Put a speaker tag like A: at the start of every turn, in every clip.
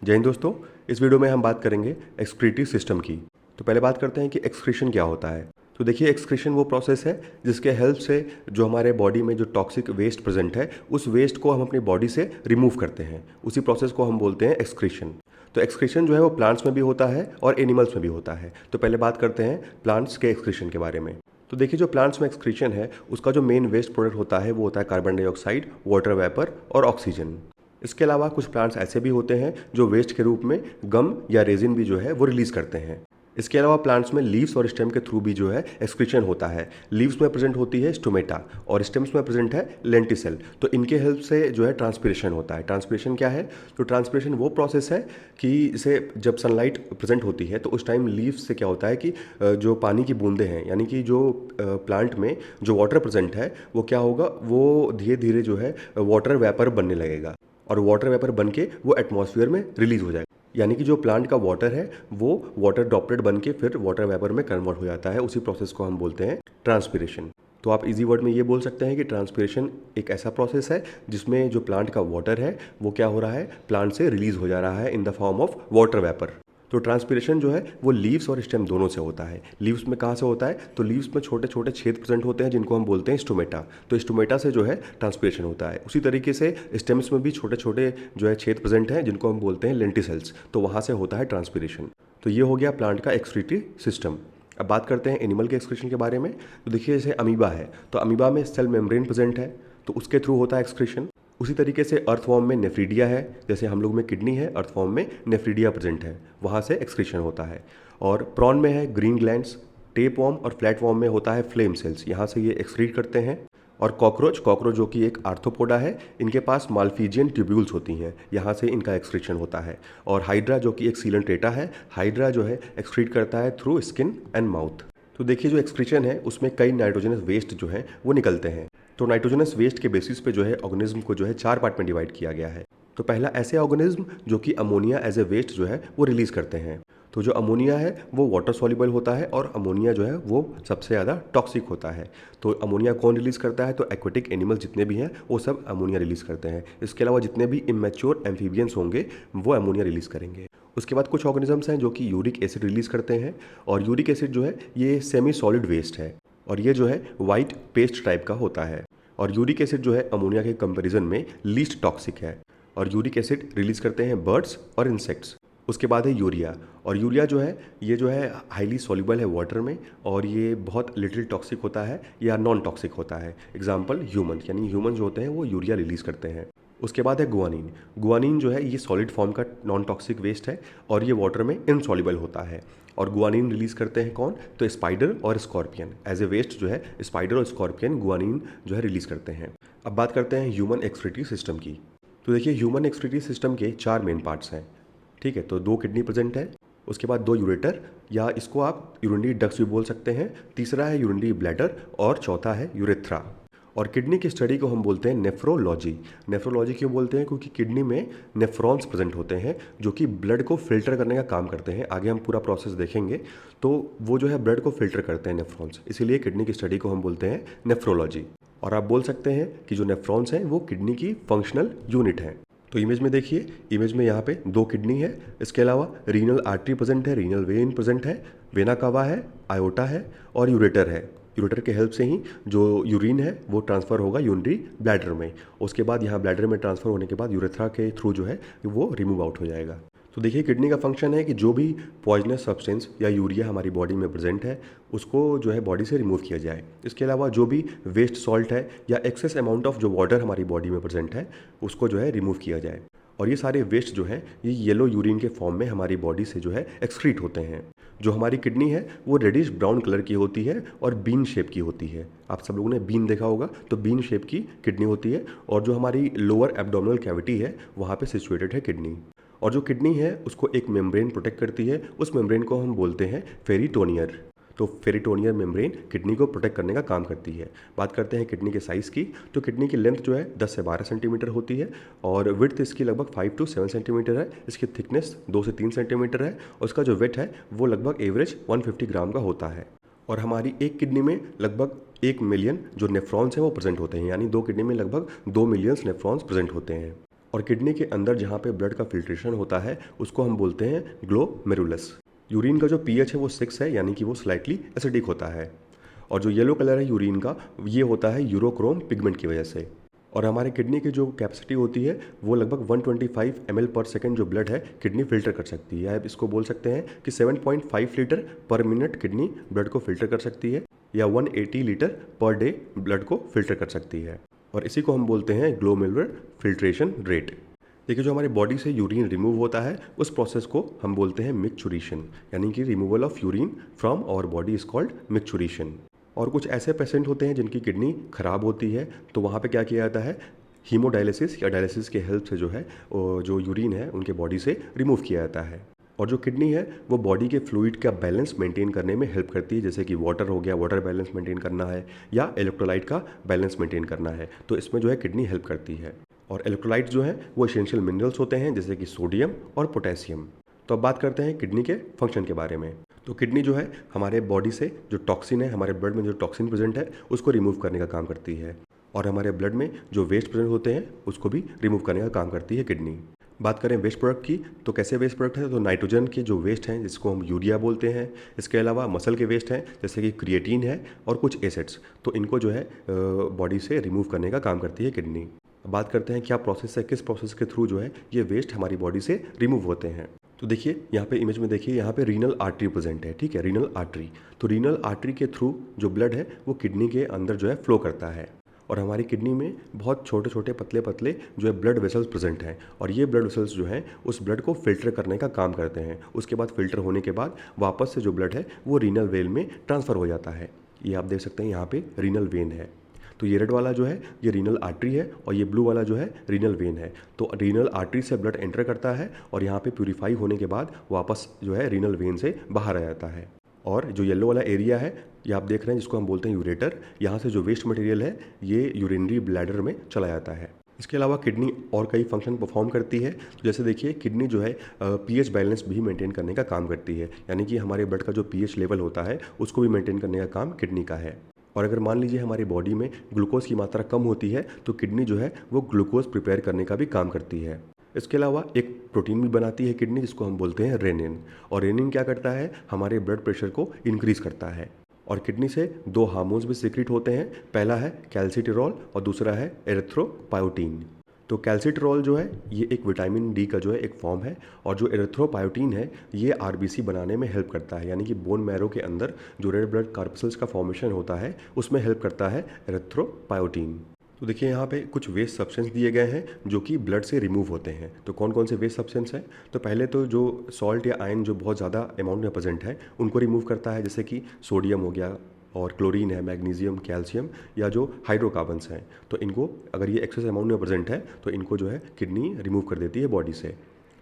A: जय हिंद दोस्तों। इस वीडियो में हम बात करेंगे एक्सक्रीटिव सिस्टम की। तो पहले बात करते हैं कि एक्सक्रीशन क्या होता है। तो देखिए, एक्सक्रीशन वो प्रोसेस है जिसके हेल्प से जो हमारे बॉडी में जो टॉक्सिक वेस्ट प्रेजेंट है उस वेस्ट को हम अपनी बॉडी से रिमूव करते हैं। उसी प्रोसेस को हम बोलते हैं एक्सक्रीशन। तो एक्सक्रीशन जो है वो प्लांट्स में भी होता है और एनिमल्स में भी होता है। तो पहले बात करते हैं प्लांट्स के एक्सक्रीशन के बारे में। तो देखिए, जो प्लांट्स में एक्सक्रीशन है उसका जो मेन वेस्ट प्रोडक्ट होता है वो होता है कार्बन डाइऑक्साइड, वाटर वेपर और ऑक्सीजन। इसके अलावा कुछ प्लांट्स ऐसे भी होते हैं जो वेस्ट के रूप में गम या रेजिन भी जो है वो रिलीज करते हैं। इसके अलावा प्लांट्स में लीव्स और स्टेम के थ्रू भी जो है एक्सक्रीशन होता है। लीव्स में प्रेजेंट होती है स्टोमेटा और स्टेम्स में प्रेजेंट है लेंटिसेल। तो इनके हेल्प से जो है ट्रांसपिरेशन होता है। ट्रांसपिरेशन क्या है? तो ट्रांसपिरेशन वो प्रोसेस है कि इसे जब सनलाइट प्रेजेंट होती है तो उस टाइम लीव्स से क्या होता है कि जो पानी की बूंदें हैं, यानी कि जो प्लांट में जो वाटर प्रेजेंट है वो क्या होगा, वो धीरे धीरे जो है वाटर वेपर बनने लगेगा और वाटर वेपर बन के वो एटमॉस्फेयर में रिलीज हो जाएगा। यानी कि जो प्लांट का वाटर है वो वाटर ड्रॉपलेट बन के फिर वाटर वेपर में कन्वर्ट हो जाता है। उसी प्रोसेस को हम बोलते हैं ट्रांसपिरेशन। तो आप इजी वर्ड में ये बोल सकते हैं कि ट्रांसपिरेशन एक ऐसा प्रोसेस है जिसमें जो प्लांट का वाटर है वो क्या हो रहा है, प्लांट से रिलीज हो जा रहा है in the form of water vapour. तो ट्रांसपिरेशन जो है वो लीव्स और स्टेम दोनों से होता है। लीव्स में कहाँ से होता है? तो लीव्स में छोटे छोटे छेद प्रेजेंट होते हैं जिनको हम बोलते हैं स्टोमेटा। तो स्टोमेटा से जो है ट्रांसपिरेशन होता है। उसी तरीके से स्टेम्स में भी छोटे छोटे जो है छेद प्रेजेंट हैं जिनको हम बोलते हैं लेंटिसेल्स। तो वहाँ से होता है ट्रांसपिरेशन। तो ये हो गया प्लांट का एक्सक्रीटिव सिस्टम। अब बात करते हैं एनिमल के एक्सक्रीशन के बारे में। तो देखिए, जैसे अमीबा है तो अमीबा में सेल मेम्ब्रेन प्रेजेंट है तो उसके थ्रू होता है एक्सक्रीशन। उसी तरीके से अर्थवॉर्म में नेफ्रीडिया है, जैसे हम लोग में किडनी है, अर्थवॉर्म में नेफ्रीडिया प्रेजेंट है, वहाँ से एक्सक्रीशन होता है। और प्रॉन में है ग्रीन ग्लैंड्स, टेपवॉर्म और फ्लैटवॉर्म में होता है फ्लेम सेल्स, यहाँ से ये एक्सक्रीट करते हैं। और कॉकरोच जो कि एक आर्थ्रोपोडा है, इनके पास माल्फीजियन ट्यूब्यूल्स होती हैं, यहाँ से इनका एक्सक्रीशन होता है। और हाइड्रा जो कि एक सीलेंट्रेटा है, हाइड्रा जो है एक्सक्रीट करता है थ्रू स्किन एंड माउथ। तो देखिए, जो एक्सक्रीशन है उसमें कई नाइट्रोजनस वेस्ट जो है वो निकलते हैं। तो नाइट्रोजनस वेस्ट के बेसिस पे जो है ऑर्गेनिज्म को जो है 4 पार्ट में डिवाइड किया गया है। तो पहला ऐसे ऑर्गेनिज्म जो कि अमोनिया एज ए वेस्ट जो है वो रिलीज करते हैं। तो जो अमोनिया है वो वाटर सॉल्युबल होता है और अमोनिया जो है वो सबसे ज़्यादा टॉक्सिक होता है। तो अमोनिया कौन रिलीज करता है? तो एक्वेटिक एनिमल्स जितने भी हैं वो सब अमोनिया रिलीज करते हैं। इसके अलावा जितने भी इमेच्योर एम्फीबियंस होंगे वो अमोनिया रिलीज करेंगे। उसके बाद कुछ ऑर्गेनिजम्स हैं जो कि यूरिक एसिड रिलीज करते हैं। और यूरिक एसिड जो है ये सेमी सॉलिड वेस्ट है और ये जो है वाइट पेस्ट टाइप का होता है। और यूरिक एसिड जो है अमोनिया के कंपैरिजन में लीस्ट टॉक्सिक है। और यूरिक एसिड रिलीज करते हैं बर्ड्स और इंसेक्ट्स। उसके बाद है यूरिया। और यूरिया जो है ये जो है हाईली सॉल्युबल है वाटर में और ये बहुत लिटिल टॉक्सिक होता है या नॉन टॉक्सिक होता है। एग्जाम्पल ह्यूमन, यानी ह्यूमन जो होते हैं वो यूरिया रिलीज करते हैं। उसके बाद है गुआनिन। गुआनिन जो है ये सॉलिड फॉर्म का नॉन टॉक्सिक वेस्ट है और ये वाटर में इनसॉल्युबल होता है। और गुआनिन रिलीज करते हैं कौन? तो स्पाइडर और स्कॉर्पियन। एज ए वेस्ट जो है स्पाइडर और स्कॉर्पियन गुआनिन जो है रिलीज करते हैं। अब बात करते हैं ह्यूमन एक्सक्रीटिव सिस्टम की। तो देखिए, ह्यूमन एक्सक्रीटिव सिस्टम के 4 मेन पार्ट्स हैं। ठीक है, तो 2 किडनी प्रेजेंट है, उसके बाद 2 यूरेटर या इसको आप यूरिनरी डक्ट्स भी बोल सकते हैं, तीसरा है यूरिनरी ब्लैडर और चौथा है यूरेथ्रा। और किडनी की स्टडी को हम बोलते हैं नेफ्रोलॉजी। नेफ्रोलॉजी क्यों बोलते हैं? क्योंकि किडनी में नेफ्रॉन्स प्रेजेंट होते हैं जो कि ब्लड को फिल्टर करने का काम करते हैं। आगे हम पूरा प्रोसेस देखेंगे। तो वो जो है ब्लड को फिल्टर करते हैं नेफ्रॉन्स, इसीलिए किडनी की स्टडी को हम बोलते हैं नेफ्रोलॉजी। और आप बोल सकते हैं कि जो नेफ्रॉन्स हैं वो किडनी की फंक्शनल यूनिट हैं। तो इमेज में देखिए, इमेज में यहाँ पे 2 किडनी है, इसके अलावा रीनल आर्टरी प्रेजेंट है, रीनल वेन प्रेजेंट है, वेना कावा है, आयोटा है और यूरेटर है। यूरेटर के हेल्प से ही जो यूरिन है वो ट्रांसफ़र होगा यूरिनरी ब्लैडर में। उसके बाद यहाँ ब्लैडर में ट्रांसफ़र होने के बाद यूरेथ्रा के थ्रू जो है वो रिमूव आउट हो जाएगा। तो देखिए, किडनी का फंक्शन है कि जो भी पॉइजनस सब्सटेंस या यूरिया हमारी बॉडी में प्रेजेंट है उसको जो है बॉडी से रिमूव किया जाए। इसके अलावा जो भी वेस्ट सॉल्ट है या एक्सेस अमाउंट ऑफ जो वाटर हमारी बॉडी में प्रेजेंट है उसको जो है रिमूव किया जाए। और ये सारे वेस्ट जो हैं ये येलो यूरिन के फॉर्म में हमारी बॉडी से जो है एक्सक्रीट होते हैं। जो हमारी किडनी है वो रेडिश ब्राउन कलर की होती है और बीन शेप की होती है। आप सब लोगों ने बीन देखा होगा, तो बीन शेप की किडनी होती है। और जो हमारी लोअर एब्डोमिनल कैविटी है वहाँ पे सिचुएटेड है किडनी। और जो किडनी है उसको एक मेम्ब्रेन प्रोटेक्ट करती है, उस मेम्ब्रेन को हम बोलते हैं फेरिटोनियर। तो फेरिटोनियर मेम्ब्रेन किडनी को प्रोटेक्ट करने का काम करती है। बात करते हैं किडनी के साइज़ की। तो किडनी की लेंथ जो है 10 से 12 सेंटीमीटर होती है और विड्थ इसकी लगभग 5 to 7 सेंटीमीटर है। इसकी थिकनेस 2 से 3 सेंटीमीटर है और उसका जो वेट है वो लगभग एवरेज 150 ग्राम का होता है। और हमारी एक किडनी में लगभग 1 मिलियन जो नेफ्रॉन्स हैं वो प्रेजेंट होते हैं, यानी 2 किडनी में लगभग 2 मिलियन नेफ्रॉन्स प्रेजेंट होते हैं। और किडनी के अंदर जहाँ पे ब्लड का फिल्ट्रेशन होता है उसको हम बोलते हैं ग्लोमेरुलस। यूरिन का जो पीएच है वो 6 है, यानी कि वो स्लाइटली एसिडिक होता है। और जो येलो कलर है यूरिन का, ये होता है यूरोक्रोम पिगमेंट की वजह से। और हमारे किडनी की जो कैपेसिटी होती है वो लगभग 125 ml पर सेकेंड जो ब्लड है किडनी फिल्टर कर सकती है। आप इसको बोल सकते हैं कि 7.5 लीटर पर मिनट किडनी ब्लड को फिल्टर कर सकती है, या 180 लीटर पर डे ब्लड को फिल्टर कर सकती है। और इसी को हम बोलते हैं ग्लोमेरुलर फिल्ट्रेशन रेट। देखिए, जो हमारी बॉडी से यूरिन रिमूव होता है उस प्रोसेस को हम बोलते हैं मिक्चुरेशन, यानी कि removal of urine from our body is called micturition. और कुछ ऐसे पेशेंट होते हैं जिनकी किडनी खराब होती है, तो वहाँ पे क्या किया जाता है, हीमोडायलिसिस या डायलिसिस के हेल्प से जो है जो यूरिन है उनके बॉडी से रिमूव किया जाता है। और जो किडनी है वो बॉडी के फ्लूइड का बैलेंस मेंटेन करने में हेल्प करती है, जैसे कि वाटर हो गया, वाटर बैलेंस मेंटेन करना है, या इलेक्ट्रोलाइट का बैलेंस मेंटेन करना है, तो इसमें जो है किडनी हेल्प करती है। और इलेक्ट्रोलाइट्स जो हैं वो एसेंशियल मिनरल्स होते हैं, जैसे कि सोडियम और पोटेशियम। तो अब बात करते हैं किडनी के फंक्शन के बारे में। तो किडनी जो है हमारे बॉडी से जो टॉक्सिन है, हमारे ब्लड में जो टॉक्सिन प्रेजेंट है उसको रिमूव करने का काम करती है। और हमारे ब्लड में जो वेस्ट प्रेजेंट होते हैं उसको भी रिमूव करने का काम करती है किडनी। बात करें वेस्ट प्रोडक्ट की, तो कैसे वेस्ट प्रोडक्ट है, तो नाइट्रोजन के जो वेस्ट हैं जिसको हम यूरिया बोलते हैं, इसके अलावा मसल के वेस्ट हैं जैसे कि क्रिएटिन है और कुछ एसिड्स, तो इनको जो है बॉडी से रिमूव करने का काम करती है किडनी। बात करते हैं क्या प्रोसेस है, किस प्रोसेस के थ्रू जो है ये वेस्ट हमारी बॉडी से रिमूव होते हैं। तो देखिए यहाँ पे इमेज में देखिए, यहाँ पे रीनल आर्टरी प्रेजेंट है, ठीक है, रीनल आर्टरी। तो रीनल आर्टरी के थ्रू जो ब्लड है वो किडनी के अंदर जो है फ्लो करता है। और हमारी किडनी में बहुत छोटे छोटे पतले पतले जो है ब्लड वेसल्स प्रेजेंट हैं, और ये ब्लड वेसल्स जो हैं उस ब्लड को फिल्टर करने का काम करते हैं। उसके बाद फिल्टर होने के बाद वापस से जो ब्लड है वो रीनल वेन में ट्रांसफ़र हो जाता है। ये आप देख सकते हैं यहाँ पे रीनल वेन है। तो ये रेड वाला जो है ये रीनल आर्टरी है, और ये ब्लू वाला जो है रीनल वेन है। तो रीनल आर्टरी से ब्लड एंटर करता है और यहाँ पे प्यूरीफाई होने के बाद वापस जो है रीनल वेन से बाहर आ जाता है। और जो येलो वाला एरिया है ये आप देख रहे हैं जिसको हम बोलते हैं यूरेटर, यहाँ से जो वेस्ट मटेरियल है ये यूरिनरी ब्लैडर में चला जाता है। इसके अलावा किडनी और कई फंक्शन परफॉर्म करती है। तो जैसे देखिए किडनी जो है पीएच बैलेंस भी मेंटेन करने का काम करती है, यानी कि हमारे ब्लड का जो पीएच लेवल होता है उसको भी मेंटेन करने का काम किडनी का है। और अगर मान लीजिए हमारी बॉडी में ग्लूकोज की मात्रा कम होती है तो किडनी जो है वो ग्लूकोज प्रिपेयर करने का भी काम करती है। इसके अलावा एक प्रोटीन भी बनाती है किडनी जिसको हम बोलते हैं रेनिन। और रेनिन क्या करता है, हमारे ब्लड प्रेशर को इंक्रीज करता है। और किडनी से 2 हार्मोन्स भी सीक्रेट होते हैं, पहला है कैल्सिट्रियोल और दूसरा है एरिथ्रोपायोटीन। तो कैल्सिट्रियोल जो है ये एक विटामिन डी का जो है एक फॉर्म है, और जो एरिथ्रोपायोटीन है ये आरबीसी बनाने में हेल्प करता है, यानी कि बोन मैरो के अंदर जो रेड ब्लड कार्पसल्स का फॉर्मेशन होता है उसमें हेल्प करता है एरिथ्रोपायोटीन। तो देखिए यहाँ पे कुछ वेस्ट सब्सटेंस दिए गए हैं जो कि ब्लड से रिमूव होते हैं। तो कौन कौन से वेस्ट सब्सटेंस हैं, तो पहले तो जो सॉल्ट या आयन जो बहुत ज़्यादा अमाउंट में प्रेजेंट है उनको रिमूव करता है, जैसे कि सोडियम हो गया, और क्लोरीन है, मैग्नीशियम, कैल्शियम, या जो हाइड्रोकार्बन्स हैं। तो इनको अगर ये एक्सेस अमाउंट में प्रेजेंट है तो इनको जो है किडनी रिमूव कर देती है बॉडी से।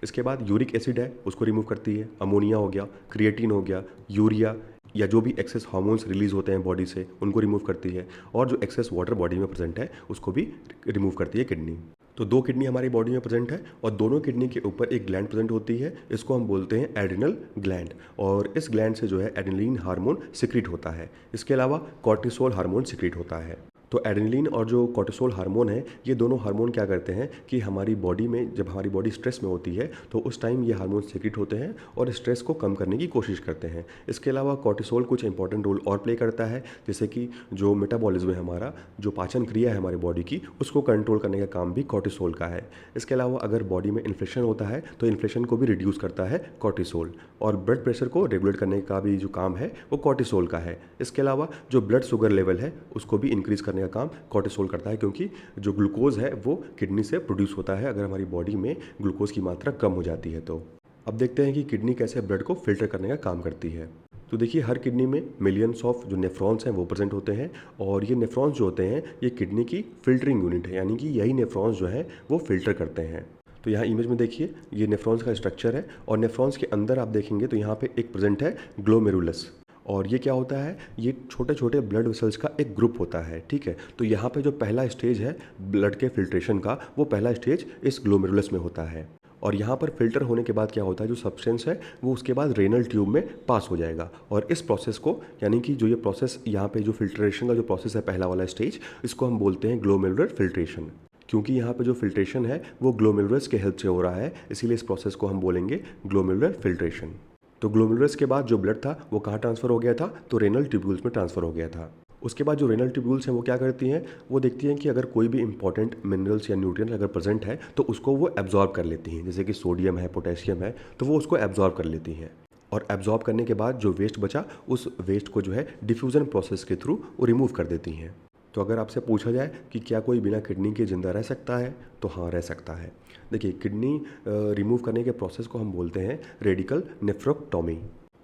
A: इसके बाद यूरिक एसिड है उसको रिमूव करती है, अमोनिया हो गया, क्रिएटिन हो गया, यूरिया, या जो भी एक्सेस हार्मोन्स रिलीज होते हैं बॉडी से उनको रिमूव करती है। और जो एक्सेस वाटर बॉडी में प्रेजेंट है उसको भी रिमूव करती है किडनी। तो 2 किडनी हमारी बॉडी में प्रेजेंट है, और दोनों किडनी के ऊपर एक ग्लैंड प्रेजेंट होती है, इसको हम बोलते हैं एड्रिनल ग्लैंड। और इस ग्लैंड से जो है एड्रेनलिन हार्मोन सिक्रीट होता है। इसके अलावा कॉर्टिसोल हार्मोन सिक्रीट होता है। तो एड्रेनलिन और जो कॉर्टिसोल हार्मोन है ये दोनों हार्मोन क्या करते हैं कि हमारी बॉडी में जब हमारी बॉडी स्ट्रेस में होती है तो उस टाइम ये हार्मोन सिक्रीट होते हैं और स्ट्रेस को कम करने की कोशिश करते हैं। इसके अलावा कॉर्टिसोल कुछ इंपॉर्टेंट रोल और प्ले करता है, जैसे कि जो मेटाबॉलिज्म है हमारा, जो पाचन क्रिया है हमारी बॉडी की, उसको कंट्रोल करने का काम भी कॉर्टिसोल का है। इसके अलावा अगर बॉडी में इन्फ्लेशन होता है तो इन्फ्लेशन को भी रिड्यूस करता है कॉर्टिसोल, और ब्लड प्रेशर को रेगुलेट करने का भी जो काम है वो कॉर्टिसोल का है। इसके अलावा जो ब्लड शुगर लेवल है उसको भी इंक्रीज करने का काम कॉर्टिसोल करता है, क्योंकि जो ग्लूकोज है वो किडनी से प्रोड्यूस होता है अगर हमारी बॉडी में ग्लूकोज की मात्रा कम हो जाती है। तो अब देखते हैं कि किडनी कैसे ब्लड को फिल्टर करने का काम करती है। तो देखिए हर किडनी में मिलियंस ऑफ जो नेफ्रॉन्स हैं वो प्रेजेंट होते हैं, और ये नेफ्रॉन्स जो होते हैं ये किडनी की फिल्टरिंग यूनिट है, यानी कि यही नेफ्रॉन्स जो है वो फिल्टर करते हैं। तो यहाँ इमेज में देखिए ये नेफ्रॉन्स का स्ट्रक्चर है, और नेफ्रॉन्स के अंदर आप देखेंगे तो यहाँ पे एक प्रेजेंट है ग्लोमेरुलस। और ये क्या होता है, ये छोटे छोटे ब्लड वेसल्स का एक ग्रुप होता है, ठीक है। तो यहाँ पे जो पहला स्टेज है ब्लड के फिल्ट्रेशन का, वो पहला स्टेज इस ग्लोमेरुलस में होता है। और यहाँ पर फिल्टर होने के बाद क्या होता है, जो सब्सटेंस है वो उसके बाद रेनल ट्यूब में पास हो जाएगा। और इस प्रोसेस को, यानी कि जो ये प्रोसेस यहाँ पे जो फिल्ट्रेशन का जो प्रोसेस है पहला वाला स्टेज, इसको हम बोलते हैं ग्लोमेरुलर फिल्ट्रेशन। क्योंकि यहाँ पे जो फिल्ट्रेशन है वो ग्लोमेरुलस के हेल्प से हो रहा है, इसीलिए इस प्रोसेस को हम बोलेंगे ग्लोमेरुलर फिल्ट्रेशन। तो ग्लोमेरुलस के बाद जो ब्लड था वो कहाँ ट्रांसफ़र हो गया था, तो रेनल ट्यूब्यूल्स में ट्रांसफ़र हो गया था। उसके बाद जो रेनल ट्यूब्यूल्स हैं वो क्या करती हैं, वो देखती हैं कि अगर कोई भी इंपॉर्टेंट मिनरल्स या न्यूट्रिएंट अगर प्रेजेंट है तो उसको वो एब्जॉर्ब कर लेती हैं, जैसे कि सोडियम है, पोटेशियम है, तो वो उसको एब्जॉर्ब कर लेती हैं। और एब्जॉर्ब करने के बाद जो वेस्ट बचा उस वेस्ट को जो है डिफ्यूज़न प्रोसेस के थ्रू वो रिमूव कर देती हैं। तो अगर आपसे पूछा जाए कि क्या कोई बिना किडनी के ज़िंदा रह सकता है, तो हाँ, रह सकता है। देखिए, किडनी रिमूव करने के प्रोसेस को हम बोलते हैं रेडिकल नेफ्रोक्टोमी।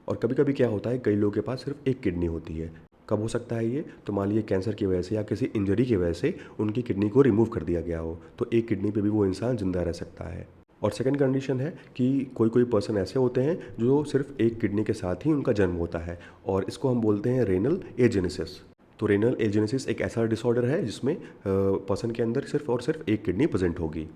A: और कभी कभी क्या होता है, कई लोगों के पास सिर्फ एक किडनी होती है। कब हो सकता है ये, तो मान लीजिए कैंसर की वजह से या किसी इंजरी की वजह से उनकी किडनी को रिमूव कर दिया गया हो, तो एक किडनी पे भी वो इंसान ज़िंदा रह सकता है। और सेकंड कंडीशन है कि कोई कोई पर्सन ऐसे होते हैं जो सिर्फ एक किडनी के साथ ही उनका जन्म होता है, और इसको हम बोलते हैं रेनल एजेनेसिस। तो रेनल एजेनेसिस एक ऐसा डिसऑर्डर है जिसमें पर्सन के अंदर सिर्फ और सिर्फ एक किडनी प्रेजेंट होगी।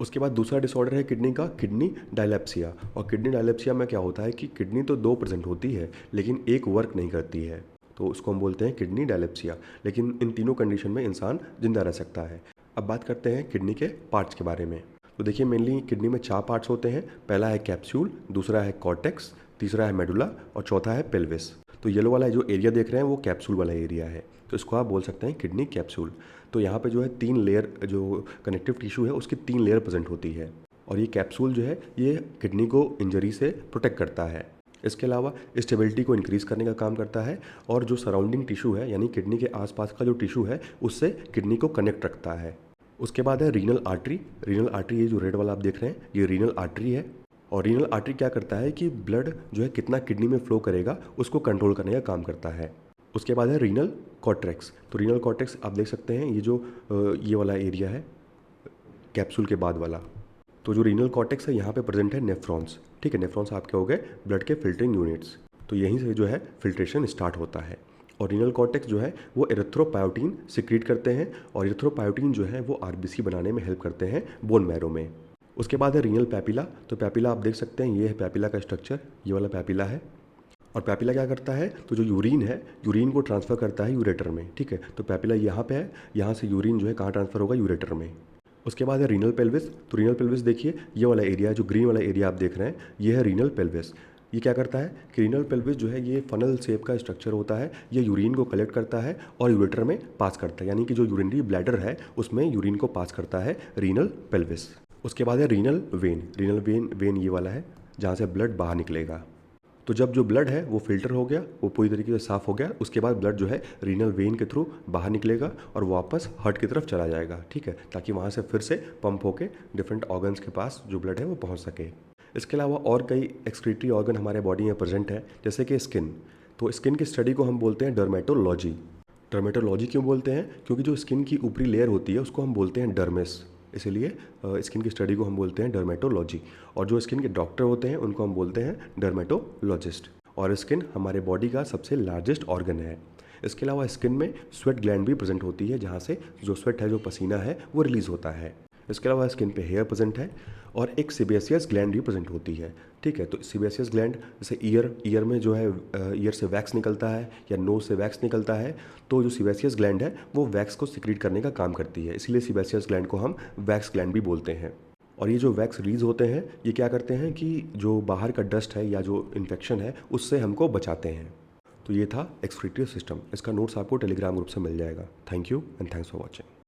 A: उसके बाद दूसरा डिसऑर्डर है किडनी का, किडनी डायलेप्सिया। और किडनी डायलेप्सिया में क्या होता है कि किडनी तो दो प्रेजेंट होती है लेकिन एक वर्क नहीं करती है, तो उसको हम बोलते हैं किडनी डायलेप्सिया। लेकिन इन तीनों कंडीशन में इंसान जिंदा रह सकता है। अब बात करते हैं किडनी के पार्ट्स के बारे में। तो देखिए, मेनली किडनी में 4 पार्ट्स होते हैं। पहला है कैप्सूल, दूसरा है कॉर्टेक्स, तीसरा है मेडुला और चौथा है पेल्विस। तो येलो वाला जो एरिया देख रहे हैं वो कैप्सूल वाला एरिया है, तो इसको आप बोल सकते हैं किडनी कैप्सूल। तो यहाँ पे जो है 3 लेयर, जो कनेक्टिव टिश्यू है उसकी 3 लेयर प्रेजेंट होती है, और ये कैप्सूल जो है ये किडनी को इंजरी से प्रोटेक्ट करता है। इसके अलावा स्टेबिलिटी को इंक्रीज़ करने का काम करता है, और जो सराउंडिंग टिश्यू है यानी किडनी के आसपास का जो टिश्यू है उससे किडनी को कनेक्ट रखता है। उसके बाद है रीनल आर्टरी। रीनल आर्टरी, ये जो रेड वाला आप देख रहे हैं ये रीनल आर्टरी है। और रीनल आर्टरी क्या करता है कि ब्लड जो है कितना किडनी में फ्लो करेगा उसको कंट्रोल करने का काम करता है। उसके बाद है रीनल कॉर्टेक्स। तो रीनल कॉर्टेक्स आप देख सकते हैं, ये जो ये वाला एरिया है कैप्सूल के बाद वाला। तो जो रीनल कॉर्टेक्स है यहाँ पे प्रेजेंट है नेफ्रॉन्स। ठीक है, नेफ्रॉन्स आपके हो गए ब्लड के फिल्टरिंग यूनिट्स। तो यहीं से जो है फिल्ट्रेशन स्टार्ट होता है। और रीनल कॉर्टेक्स जो है वो एरिथ्रोपायोटीन सिक्रीट करते हैं, और एरिथ्रोपायोटीन जो है वो आरबीसी बनाने में हेल्प करते हैं बोन मैरो में। उसके बाद है रीनल पैपिला। तो पैपिला आप देख सकते हैं, ये है पैपिला का स्ट्रक्चर, ये वाला पैपिला है। और पैपिला क्या करता है, तो जो यूरिन है, यूरिन को ट्रांसफ़र करता है यूरेटर में। ठीक है, तो पैपिला यहाँ पे है, यहाँ से यूरिन जो है कहाँ ट्रांसफ़र होगा, यूरेटर में। उसके बाद है रीनल पेल्विस। तो रीनल पेल्विस देखिए, ये वाला एरिया, जो ग्रीन वाला एरिया आप देख रहे हैं, ये है रीनल पेल्विस। ये क्या करता है कि रीनल पेल्विस जो है ये फनल शेप का स्ट्रक्चर होता है। ये यूरिन को कलेक्ट करता है और यूरेटर में पास करता है, यानी कि जो यूरिनरी ब्लैडर है उसमें यूरिन को पास करता है रीनल पेल्विस। उसके बाद है रीनल वेन। रीनल वेन ये वाला है जहाँ से ब्लड बाहर निकलेगा। तो जब जो ब्लड है वो फिल्टर हो गया, वो पूरी तरीके से साफ़ हो गया, उसके बाद ब्लड जो है रीनल वेन के थ्रू बाहर निकलेगा और वापस हार्ट की तरफ चला जाएगा। ठीक है, ताकि वहाँ से फिर से पंप होके डिफरेंट ऑर्गन्स के पास जो ब्लड है वो पहुँच सके। इसके अलावा और कई एक्सक्रीटरी ऑर्गन हमारे बॉडी में प्रेजेंट है, जैसे कि स्किन। तो स्किन की स्टडी को हम बोलते हैं डर्मेटोलॉजी। डर्मेटोलॉजी क्यों बोलते हैं, क्योंकि जो स्किन की ऊपरी लेयर होती है उसको हम बोलते हैं डर्मिस, इसीलिए स्किन की स्टडी को हम बोलते हैं डर्मेटोलॉजी। और जो स्किन के डॉक्टर होते हैं उनको हम बोलते हैं डर्मेटोलॉजिस्ट। और स्किन हमारे बॉडी का सबसे लार्जेस्ट ऑर्गन है। इसके अलावा स्किन में स्वेट ग्लैंड भी प्रेजेंट होती है, जहाँ से जो स्वेट है, जो पसीना है, वो रिलीज़ होता है। इसके अलावा स्किन पे हेयर प्रेजेंट है, और एक सीबेसियस ग्लैंड भी प्रेजेंट होती है। ठीक है, तो सीबेसियस ग्लैंड जैसे ईयर में जो है ईयर से वैक्स निकलता है या नोज से वैक्स निकलता है, तो जो सीबेसियस ग्लैंड है वो वैक्स को सिक्रीट करने का काम करती है, इसलिए सीबेसियस ग्लैंड को हम वैक्स ग्लैंड भी बोलते हैं। और ये जो वैक्स रिलीज होते हैं ये क्या करते हैं कि जो बाहर का डस्ट है या जो इन्फेक्शन है उससे हमको बचाते हैं। तो ये था एक्सक्रीटरी सिस्टम। इसका नोट्स आपको टेलीग्राम ग्रुप से मिल जाएगा। Thank you and thanks for watching.